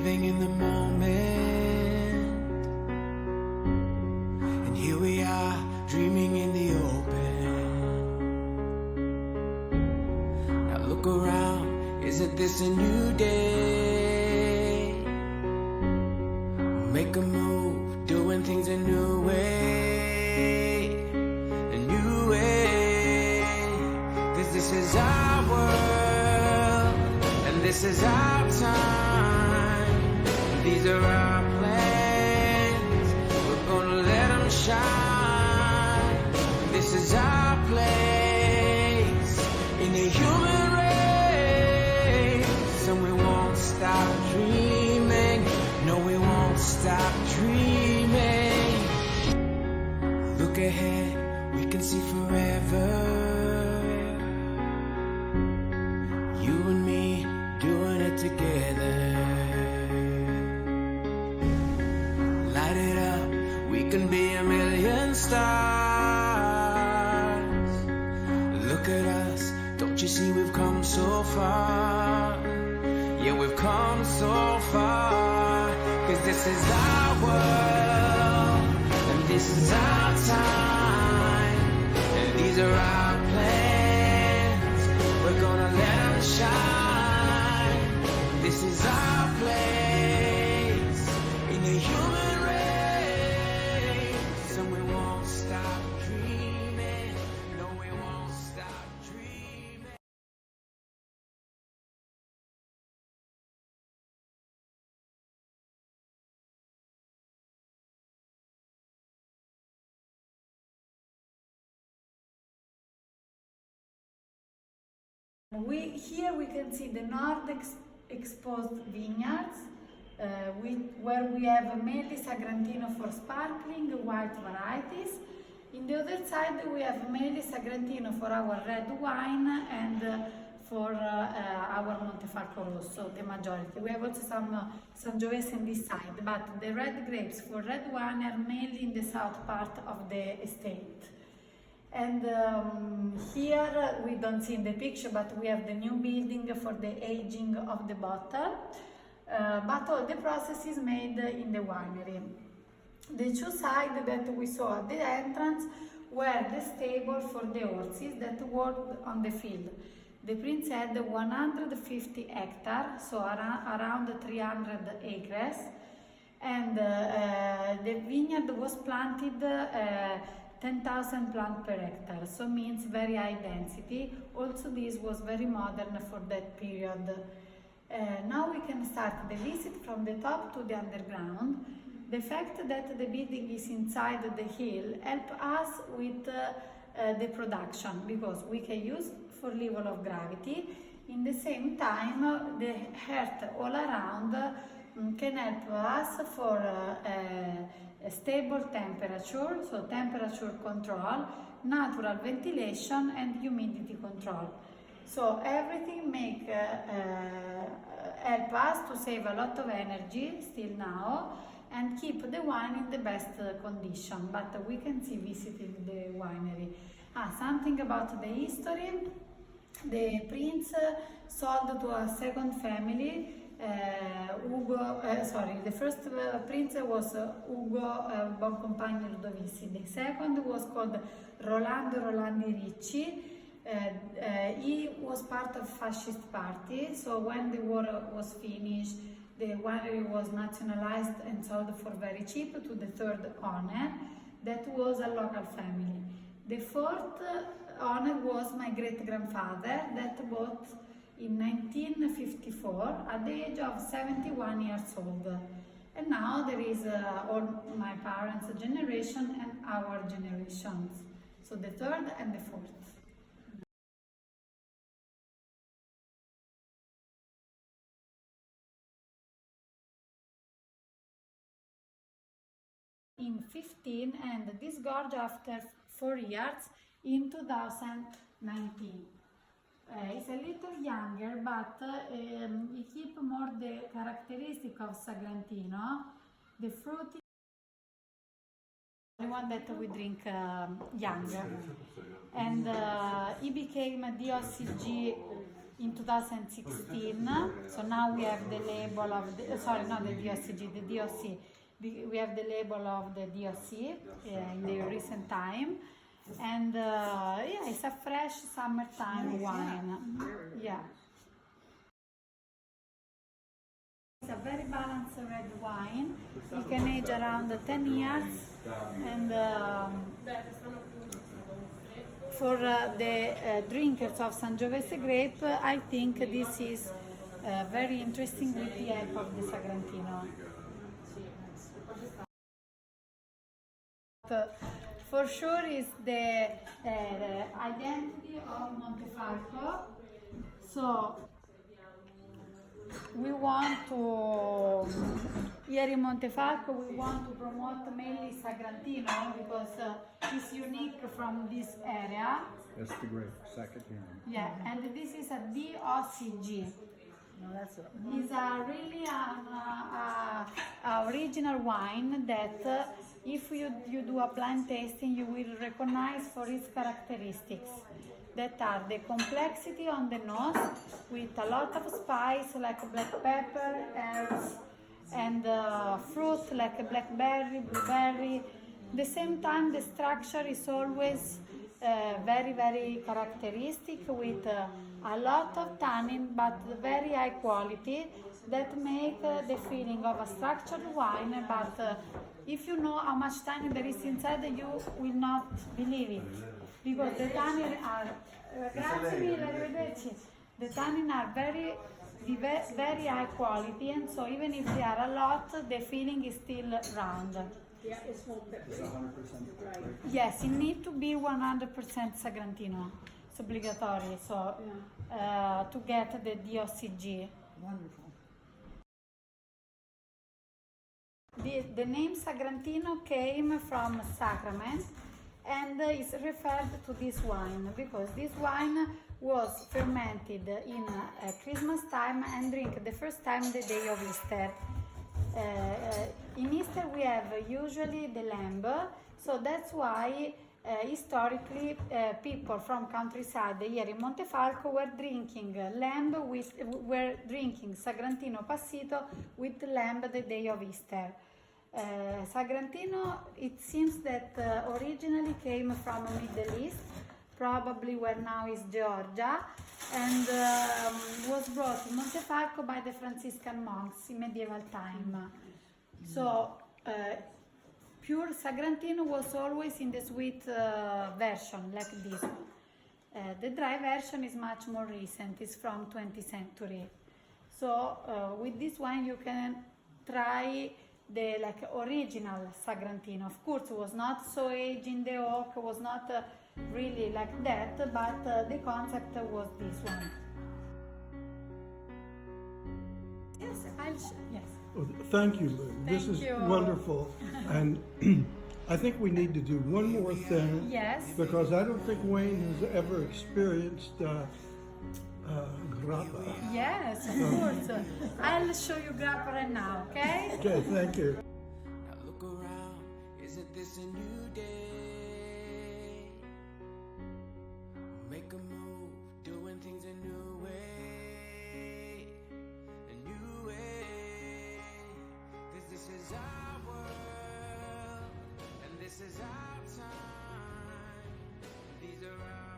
living in the moment, and here we are dreaming in the open. Now look around, isn't this a new day? Make a move, doing things a new way, a new way. 'Cause this is our world, and this is our time. These are our plans, we're gonna let them shine. This is our place in the human race, and we won't stop dreaming. No, we won't stop dreaming. Look ahead, we can see forever. You and me doing it together. Light it up, we can be a million stars. Look at us, don't you see we've come so far? Yeah, we've come so far. 'Cause this is our world, and this is our time, and these are our plans, we're gonna let them shine. This is our place in the human race, and we won't stop dreaming. No, we won't stop dreaming. Here we can see the north exposed vineyards, where we have mainly Sagrantino for sparkling white varieties. In the other side we have mainly Sagrantino for our red wine and for our Montefalco Rosso, the majority. We have also some Sangiovese on this side, but the red grapes for red wine are mainly in the south part of the estate. And here we don't see in the picture, but we have the new building for the aging of the bottle, but all the process is made in the winery. The two sides that we saw at the entrance were the stable for the horses that worked on the field. The prince had 150 hectares, so around 300 acres, and the vineyard was planted 10,000 plants per hectare, so means very high density. Also this was very modern for that period. Now we can start the visit from the top to the underground. The fact that the building is inside the hill help us with the production, because we can use for level of gravity. In the same time, the earth all around can help us for a stable temperature, so temperature control, natural ventilation and humidity control. So everything help us to save a lot of energy still now and keep the wine in the best condition. But we can see visiting the winery. Something about the history. The prince sold to a second family. The first prince was Ugo Boncompagni Ludovici. The second was called Rolando Rolandi Ricci. He was part of fascist party, so when the war was finished, the winery was nationalized and sold for very cheap to the third owner, that was a local family. The fourth owner was my great-grandfather, that bought in 1954 at the age of 71 years old. And now there is all my parents' generation and our generations, so the third and the fourth. In 15 and disgorged after 4 years in 2019. It's a little younger, but he keep more the characteristic of Sagrantino, the fruity, the one that we drink young. And he became a DOCG in 2016. So now we have the label of the, sorry, not the DOCG, the DOC. We have the label of the DOC in the recent time. And yeah, it's a fresh summertime wine. Yeah. It's a very balanced red wine. It can age around 10 years. And for the drinkers of Sangiovese grape, I think this is very interesting with the help of the Sagrantino. For sure is the identity of Montefalco. So we want to, here in Montefalco, we want to promote mainly Sagrantino because it's unique from this area. That's the grape, Scacciadiavoli. Yeah, and this is a DOCG. No, that's it. It's a really original wine that if you do a blind tasting, you will recognize for its characteristics that are the complexity on the nose with a lot of spice like black pepper, herbs, and fruit like blackberry, blueberry. At the same time, the structure is always very, very characteristic with a lot of tannin but very high quality that make the feeling of a structured wine, but if you know how much tannin there is inside, you will not believe it because the tannin are grazie mille, arrivederci. The tannin are very high quality, and so even if they are a lot, the feeling is still round. Yeah, it's smoked pepper. It's 100% right. Yes, it needs to be 100% Sagrantino. It's obligatory, so to get the DOCG. Wonderful. The name Sagrantino came from sacrament and is referred to this wine because this wine was fermented in Christmas time and drink the first time the day of Easter. In Easter we have usually the lamb, so that's why historically people from countryside here in Montefalco were drinking Sagrantino Passito with lamb the day of Easter. Sagrantino, it seems that originally came from Middle East, probably where now is Georgia, and was brought to Montefalco by the Franciscan monks in medieval time. So pure Sagrantino was always in the sweet version, like this one. The dry version is much more recent, it's from 20th century. So with this wine you can try the original Sagrantino. Of course, it was not so aged in the oak, was not really like that, but the concept was this one. Yes, yes. Well, thank you, Lou. This is you. wonderful. And I think we need to do one more thing. Yes. Because I don't think Wayne has ever experienced grappa. Yes, of course. I'll show you grappa right now, okay? Okay, thank you. Now look around, isn't this a new day? Make a move, doing things a new way. A new way. 'Cause this is our world, and this is our time. These are our